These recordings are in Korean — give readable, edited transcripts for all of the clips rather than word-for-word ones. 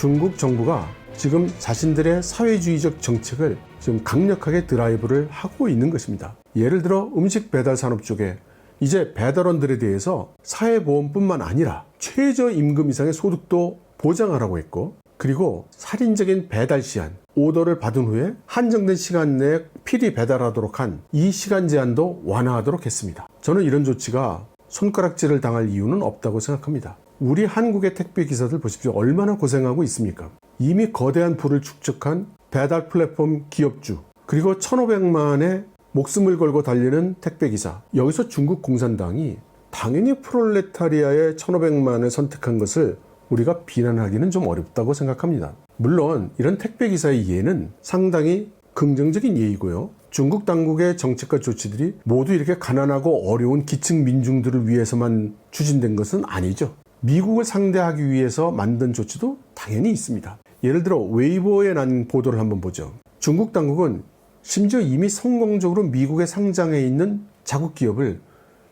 중국 정부가 지금 자신들의 사회주의적 정책을 지금 강력하게 드라이브를 하고 있는 것입니다. 예를 들어 음식 배달 산업 쪽에 이제 배달원들에 대해서 사회보험뿐만 아니라 최저임금 이상의 소득도 보장하라고 했고, 그리고 살인적인 배달 시한, 오더를 받은 후에 한정된 시간 내에 필히 배달하도록 한 이 시간 제한도 완화하도록 했습니다. 저는 이런 조치가 손가락질을 당할 이유는 없다고 생각합니다. 우리 한국의 택배 기사들 보십시오. 얼마나 고생하고 있습니까? 이미 거대한 부를 축적한 배달 플랫폼 기업주, 그리고 1,500만의 목숨을 걸고 달리는 택배기사. 여기서 중국 공산당이 당연히 프롤레타리아의 1,500만을 선택한 것을 우리가 비난하기는 좀 어렵다고 생각합니다. 물론 이런 택배기사의 예는 상당히 긍정적인 예이고요. 중국 당국의 정책과 조치들이 모두 이렇게 가난하고 어려운 기층 민중들을 위해서만 추진된 것은 아니죠. 미국을 상대하기 위해서 만든 조치도 당연히 있습니다. 예를 들어 웨이보에 난 보도를 한번 보죠. 중국 당국은 심지어 이미 성공적으로 미국에 상장해 있는 자국 기업을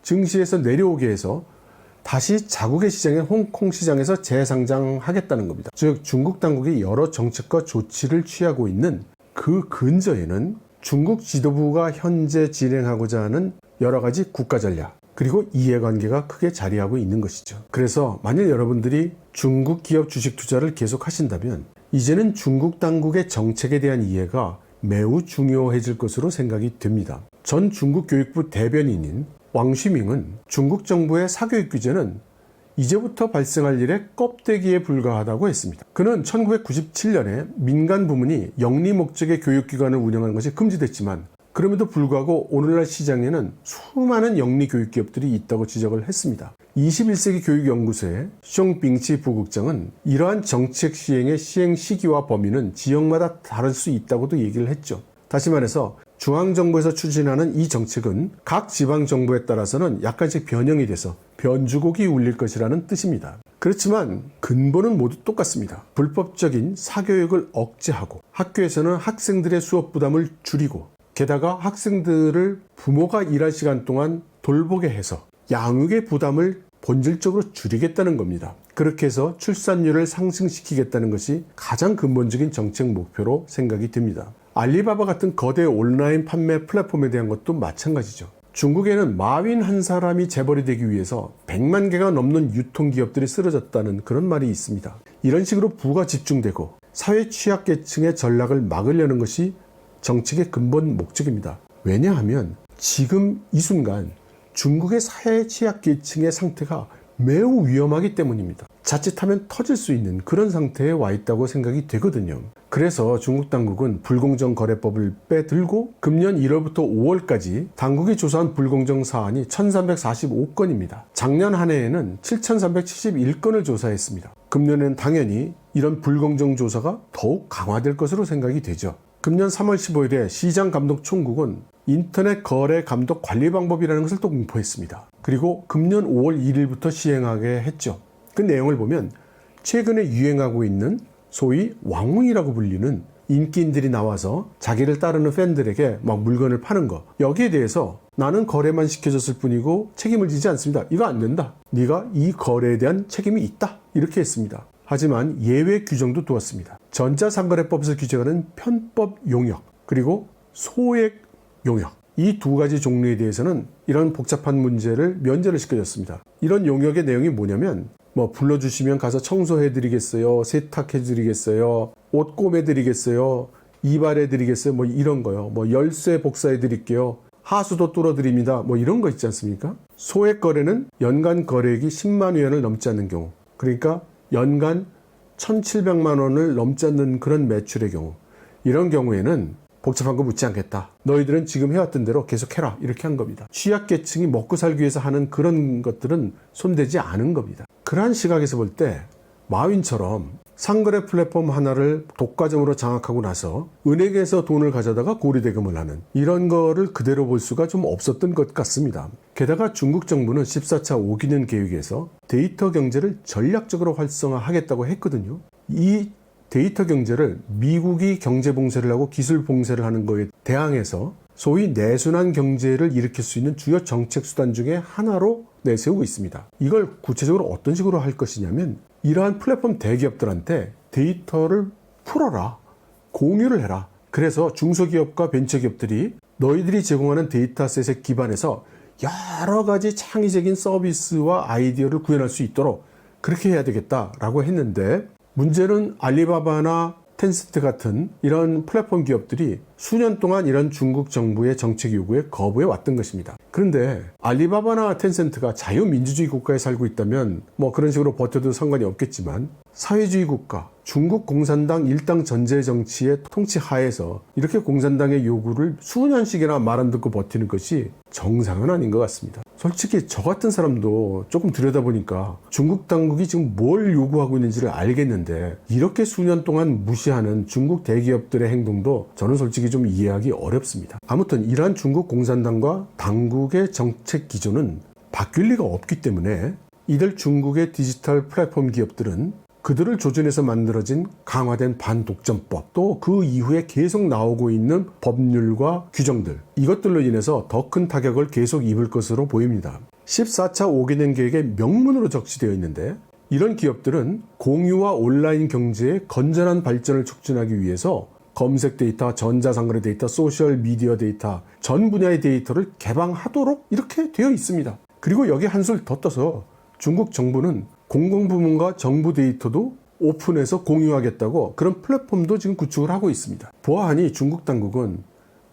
증시에서 내려오게 해서 다시 자국의 시장인 홍콩 시장에서 재상장하겠다는 겁니다. 즉 중국 당국이 여러 정책과 조치를 취하고 있는 그 근저에는 중국 지도부가 현재 진행하고자 하는 여러 가지 국가 전략, 그리고 이해관계가 크게 자리하고 있는 것이죠. 그래서 만약 여러분들이 중국 기업 주식 투자를 계속 하신다면 이제는 중국 당국의 정책에 대한 이해가 매우 중요해질 것으로 생각이 됩니다. 전 중국 교육부 대변인인 왕쉬밍은 중국 정부의 사교육 규제는 이제부터 발생할 일의 껍데기에 불과하다고 했습니다. 그는 1997년에 민간 부문이 영리 목적의 교육기관을 운영하는 것이 금지됐지만 그럼에도 불구하고 오늘날 시장에는 수많은 영리 교육 기업들이 있다고 지적을 했습니다. 21세기 교육연구소의 숑빙치 부국장은 이러한 정책 시행의 시행 시기와 범위는 지역마다 다를 수 있다고도 얘기를 했죠. 다시 말해서 중앙정부에서 추진하는 이 정책은 각 지방정부에 따라서는 약간씩 변형이 돼서 변주곡이 울릴 것이라는 뜻입니다. 그렇지만 근본은 모두 똑같습니다. 불법적인 사교육을 억제하고 학교에서는 학생들의 수업 부담을 줄이고, 게다가 학생들을 부모가 일할 시간 동안 돌보게 해서 양육의 부담을 본질적으로 줄이겠다는 겁니다. 그렇게 해서 출산율을 상승시키겠다는 것이 가장 근본적인 정책 목표로 생각이 됩니다. 알리바바 같은 거대 온라인 판매 플랫폼에 대한 것도 마찬가지죠. 중국에는 마윈 한 사람이 재벌이 되기 위해서 100만 개가 넘는 유통기업들이 쓰러졌다는 그런 말이 있습니다. 이런 식으로 부가 집중되고 사회 취약계층의 전락을 막으려는 것이 정책의 근본 목적입니다. 왜냐하면 지금 이 순간 중국의 사회 취약계층의 상태가 매우 위험하기 때문입니다. 자칫하면 터질 수 있는 그런 상태에 와 있다고 생각이 되거든요. 그래서 중국 당국은 불공정거래법을 빼들고 금년 1월부터 5월까지 당국이 조사한 불공정 사안이 1345건입니다. 작년 한 해에는 7371건을 조사했습니다. 금년에는 당연히 이런 불공정 조사가 더욱 강화될 것으로 생각이 되죠. 금년 3월 15일에 시장감독총국은 인터넷 거래 감독 관리 방법이라는 것을 또 공포했습니다. 그리고 금년 5월 1일부터 시행하게 했죠. 그 내용을 보면 최근에 유행하고 있는 소위 왕웅이라고 불리는 인기인들이 나와서 자기를 따르는 팬들에게 막 물건을 파는 거, 여기에 대해서 나는 거래만 시켜줬을 뿐이고 책임을 지지 않습니다. 이거 안 된다. 네가 이 거래에 대한 책임이 있다. 이렇게 했습니다. 하지만 예외 규정도 두었습니다. 전자상거래법에서 규정하는 편법 용역, 그리고 소액 용역, 이 두 가지 종류에 대해서는 이런 복잡한 문제를 면제를 시켜줬습니다. 이런 용역의 내용이 뭐냐면 불러주시면 가서 청소해드리겠어요, 세탁해드리겠어요, 옷 꼬매드리겠어요, 이발해드리겠어요, 이런 거요. 열쇠 복사해드릴게요, 하수도 뚫어드립니다, 이런 거 있지 않습니까? 소액 거래는 연간 거래액이 10만 위안을 넘지 않는 경우, 그러니까 연간 1,700만 원을 넘지 않는 그런 매출의 경우, 이런 경우에는 복잡한 거 묻지 않겠다. 너희들은 지금 해왔던 대로 계속해라. 이렇게 한 겁니다. 취약계층이 먹고 살기 위해서 하는 그런 것들은 손대지 않은 겁니다. 그러한 시각에서 볼 때 마윈처럼 상거래 플랫폼 하나를 독과점으로 장악하고 나서 은행에서 돈을 가져다가 고리대금을 하는 이런 거를 그대로 볼 수가 좀 없었던 것 같습니다. 게다가 중국 정부는 14차 5기년 계획에서 데이터 경제를 전략적으로 활성화하겠다고 했거든요. 이 데이터 경제를 미국이 경제 봉쇄를 하고 기술 봉쇄를 하는 거에 대항해서 소위 내순환 경제를 일으킬 수 있는 주요 정책 수단 중에 하나로 내세우고 있습니다. 이걸 구체적으로 어떤 식으로 할 것이냐면 이러한 플랫폼 대기업들한테 데이터를 풀어라. 공유를 해라. 그래서 중소기업과 벤처기업들이 너희들이 제공하는 데이터셋에 기반해서 여러 가지 창의적인 서비스와 아이디어를 구현할 수 있도록 그렇게 해야 되겠다라고 했는데, 문제는 알리바바나 텐센트 같은 이런 플랫폼 기업들이 수년 동안 이런 중국 정부의 정책 요구에 거부해 왔던 것입니다. 그런데 알리바바나 텐센트가 자유민주주의 국가에 살고 있다면 뭐 그런 식으로 버텨도 상관이 없겠지만, 사회주의 국가, 중국 공산당 일당 전제 정치의 통치 하에서 이렇게 공산당의 요구를 수년씩이나 말 안 듣고 버티는 것이 정상은 아닌 것 같습니다. 솔직히 저 같은 사람도 조금 들여다보니까 중국 당국이 지금 뭘 요구하고 있는지를 알겠는데, 이렇게 수년 동안 무시하는 중국 대기업들의 행동도 저는 솔직히 좀 이해하기 어렵습니다. 아무튼 이러한 중국 공산당과 당국의 정책 기조는 바뀔 리가 없기 때문에 이들 중국의 디지털 플랫폼 기업들은 그들을 조준해서 만들어진 강화된 반독점법, 또 그 이후에 계속 나오고 있는 법률과 규정들, 이것들로 인해서 더 큰 타격을 계속 입을 것으로 보입니다. 14차 5개년 계획에 명문으로 적시되어 있는데, 이런 기업들은 공유와 온라인 경제의 건전한 발전을 촉진하기 위해서 검색 데이터, 전자상거래 데이터, 소셜 미디어 데이터, 전 분야의 데이터를 개방하도록 이렇게 되어 있습니다. 그리고 여기 한술 더 떠서 중국 정부는 공공부문과 정부 데이터도 오픈해서 공유하겠다고 그런 플랫폼도 지금 구축을 하고 있습니다. 보아하니 중국 당국은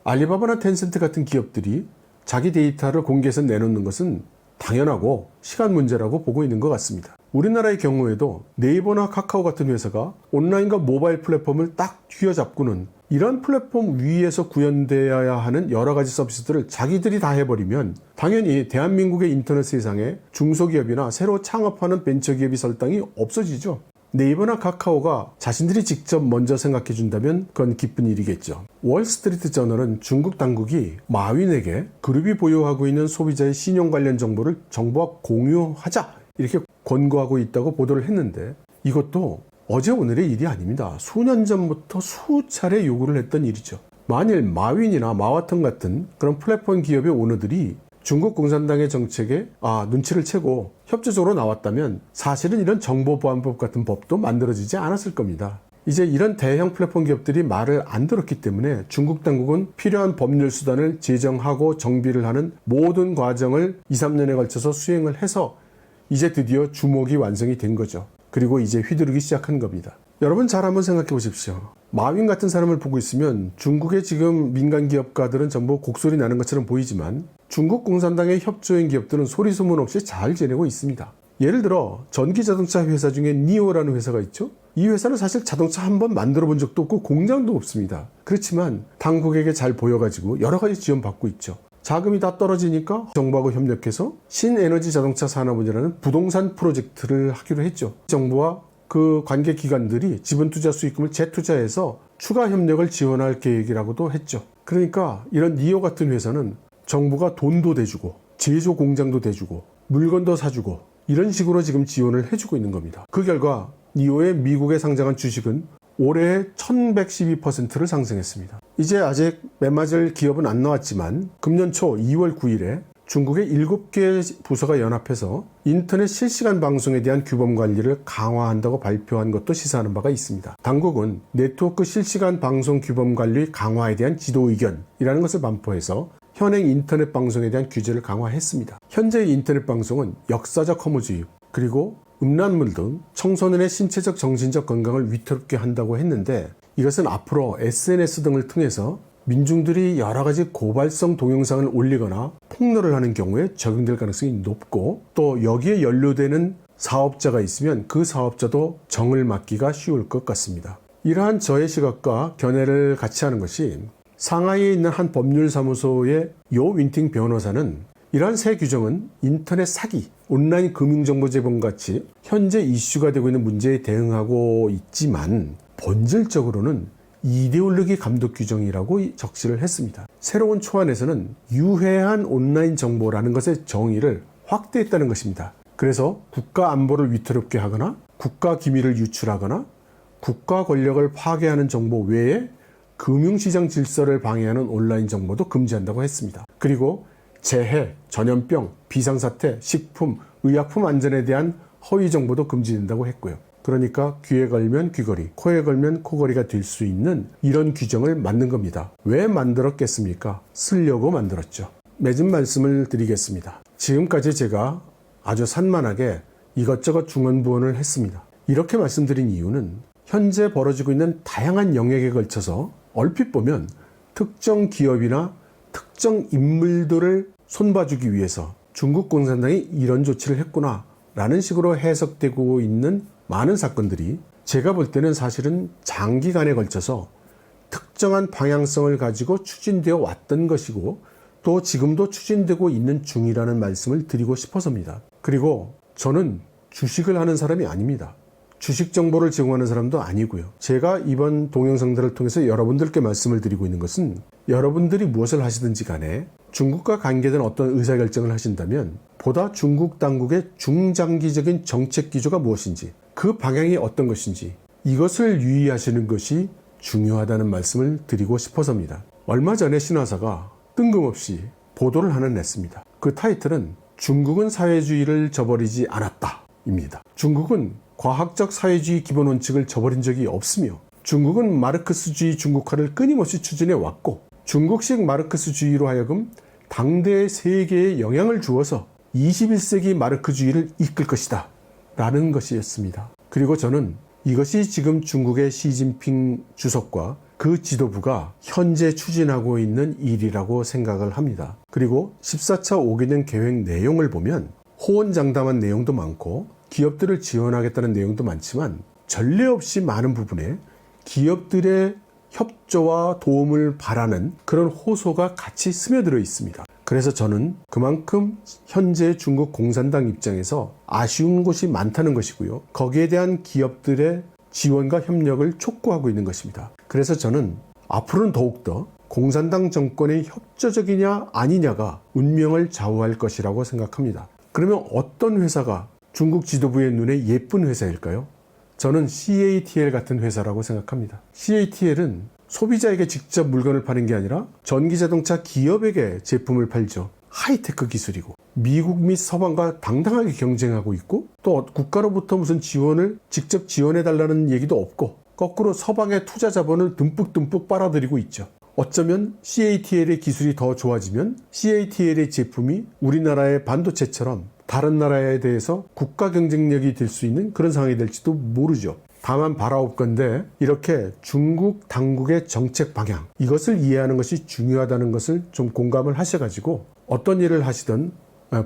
알리바바나 텐센트 같은 기업들이 자기 데이터를 공개해서 내놓는 것은 당연하고 시간 문제라고 보고 있는 것 같습니다. 우리나라의 경우에도 네이버나 카카오 같은 회사가 온라인과 모바일 플랫폼을 딱 쥐어잡고는 이런 플랫폼 위에서 구현되어야 하는 여러 가지 서비스들을 자기들이 다 해버리면 당연히 대한민국의 인터넷 세상에 중소기업이나 새로 창업하는 벤처기업이 설 땅이 없어지죠. 네이버나 카카오가 자신들이 직접 먼저 생각해 준다면 그건 기쁜 일이겠죠. 월스트리트 저널은 중국 당국이 마윈에게 그룹이 보유하고 있는 소비자의 신용 관련 정보를 정부와 공유하자 이렇게 권고하고 있다고 보도를 했는데, 이것도 어제 오늘의 일이 아닙니다. 수년 전부터 수차례 요구를 했던 일이죠. 만일 마윈이나 마와턴 같은 그런 플랫폼 기업의 오너들이 중국 공산당의 정책에 눈치를 채고 협조적으로 나왔다면 사실은 이런 정보보안법 같은 법도 만들어지지 않았을 겁니다. 이제 이런 대형 플랫폼 기업들이 말을 안 들었기 때문에 중국 당국은 필요한 법률 수단을 제정하고 정비를 하는 모든 과정을 2, 3년에 걸쳐서 수행을 해서 이제 드디어 주목이 완성이 된 거죠. 그리고 이제 휘두르기 시작한 겁니다. 여러분 잘 한번 생각해 보십시오. 마윈 같은 사람을 보고 있으면 중국의 지금 민간 기업가들은 전부 곡소리 나는 것처럼 보이지만 중국 공산당의 협조인 기업들은 소리 소문 없이 잘 지내고 있습니다. 예를 들어 전기자동차 회사 중에 니오라는 회사가 있죠. 이 회사는 사실 자동차 한 번 만들어 본 적도 없고 공장도 없습니다. 그렇지만 당국에게 잘 보여가지고 여러 가지 지원받고 있죠. 자금이 다 떨어지니까 정부하고 협력해서 신에너지 자동차 산업이라는 부동산 프로젝트를 하기로 했죠. 정부와 그 관계 기관들이 지분 투자 수익금을 재투자해서 추가 협력을 지원할 계획이라고도 했죠. 그러니까 이런 니오 같은 회사는 정부가 돈도 대주고 제조 공장도 대주고 물건도 사주고 이런 식으로 지금 지원을 해주고 있는 겁니다. 그 결과 니오의 미국에 상장한 주식은 올해 1112%를 상승했습니다. 이제 아직 매맞을 기업은 안 나왔지만 금년 초 2월 9일에 중국의 7개 부서가 연합해서 인터넷 실시간 방송에 대한 규범 관리를 강화한다고 발표한 것도 시사하는 바가 있습니다. 당국은 네트워크 실시간 방송 규범 관리 강화에 대한 지도 의견이라는 것을 반포해서 현행 인터넷 방송에 대한 규제를 강화했습니다. 현재의 인터넷 방송은 역사적 허무주의, 그리고 음란물 등 청소년의 신체적 정신적 건강을 위태롭게 한다고 했는데, 이것은 앞으로 SNS 등을 통해서 민중들이 여러 가지 고발성 동영상을 올리거나 폭로를 하는 경우에 적용될 가능성이 높고, 또 여기에 연루되는 사업자가 있으면 그 사업자도 정을 맞기가 쉬울 것 같습니다. 이러한 저의 시각과 견해를 같이 하는 것이 상하이에 있는 한 법률사무소의 요 윈팅 변호사는 이러한 새 규정은 인터넷 사기, 온라인 금융정보재범 같이 현재 이슈가 되고 있는 문제에 대응하고 있지만 본질적으로는 이데올로기 감독 규정이라고 적시를 했습니다. 새로운 초안에서는 유해한 온라인 정보라는 것의 정의를 확대했다는 것입니다. 그래서 국가 안보를 위태롭게 하거나 국가 기밀을 유출하거나 국가 권력을 파괴하는 정보 외에 금융시장 질서를 방해하는 온라인 정보도 금지한다고 했습니다. 그리고 재해, 전염병, 비상사태, 식품, 의약품 안전에 대한 허위 정보도 금지된다고 했고요. 그러니까 귀에 걸면 귀걸이, 코에 걸면 코걸이가 될 수 있는 이런 규정을 만든 겁니다. 왜 만들었겠습니까? 쓰려고 만들었죠. 맺은 말씀을 드리겠습니다. 지금까지 제가 아주 산만하게 이것저것 중언부언을 했습니다. 이렇게 말씀드린 이유는 현재 벌어지고 있는 다양한 영역에 걸쳐서 얼핏 보면 특정 기업이나 특정 인물들을 손봐주기 위해서 중국 공산당이 이런 조치를 했구나 라는 식으로 해석되고 있는 많은 사건들이 제가 볼 때는 사실은 장기간에 걸쳐서 특정한 방향성을 가지고 추진되어 왔던 것이고 또 지금도 추진되고 있는 중이라는 말씀을 드리고 싶어서입니다. 그리고 저는 주식을 하는 사람이 아닙니다. 주식 정보를 제공하는 사람도 아니고요. 제가 이번 동영상들을 통해서 여러분들께 말씀을 드리고 있는 것은 여러분들이 무엇을 하시든지 간에 중국과 관계된 어떤 의사결정을 하신다면 보다 중국 당국의 중장기적인 정책 기조가 무엇인지 그 방향이 어떤 것인지 이것을 유의하시는 것이 중요하다는 말씀을 드리고 싶어서입니다. 얼마 전에 신화사가 뜬금없이 보도를 하나 냈습니다. 그 타이틀은 중국은 사회주의를 저버리지 않았다 입니다. 중국은 과학적 사회주의 기본 원칙을 저버린 적이 없으며 중국은 마르크스주의 중국화를 끊임없이 추진해 왔고 중국식 마르크스주의로 하여금 당대의 세계에 영향을 주어서 21세기 마르크주의를 이끌 것이다 라는 것이었습니다. 그리고 저는 이것이 지금 중국의 시진핑 주석과 그 지도부가 현재 추진하고 있는 일이라고 생각을 합니다. 그리고 14차 5개년 계획 내용을 보면 호언장담한 내용도 많고 기업들을 지원하겠다는 내용도 많지만 전례 없이 많은 부분에 기업들의 협조와 도움을 바라는 그런 호소가 같이 스며들어 있습니다. 그래서 저는 그만큼 현재 중국 공산당 입장에서 아쉬운 곳이 많다는 것이고요. 거기에 대한 기업들의 지원과 협력을 촉구하고 있는 것입니다. 그래서 저는 앞으로는 더욱더 공산당 정권의 협조적이냐 아니냐가 운명을 좌우할 것이라고 생각합니다. 그러면 어떤 회사가 중국 지도부의 눈에 예쁜 회사일까요? 저는 CATL 같은 회사라고 생각합니다. CATL은 소비자에게 직접 물건을 파는 게 아니라 전기자동차 기업에게 제품을 팔죠. 하이테크 기술이고 미국 및 서방과 당당하게 경쟁하고 있고 또 국가로부터 무슨 지원을 직접 지원해달라는 얘기도 없고 거꾸로 서방의 투자 자본을 듬뿍듬뿍 빨아들이고 있죠. 어쩌면 CATL의 기술이 더 좋아지면 CATL의 제품이 우리나라의 반도체처럼 다른 나라에 대해서 국가 경쟁력이 될 수 있는 그런 상황이 될지도 모르죠. 다만 바라옵건대 이렇게 중국 당국의 정책 방향 이것을 이해하는 것이 중요하다는 것을 좀 공감을 하셔가지고 어떤 일을 하시든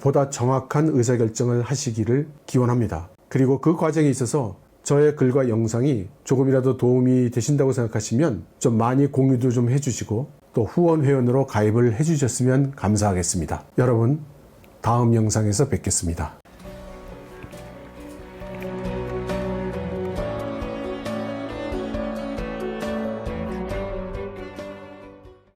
보다 정확한 의사결정을 하시기를 기원합니다. 그리고 그 과정에 있어서 저의 글과 영상이 조금이라도 도움이 되신다고 생각하시면 좀 많이 공유도 좀 해주시고 또 후원 회원으로 가입을 해주셨으면 감사하겠습니다. 여러분 다음 영상에서 뵙겠습니다.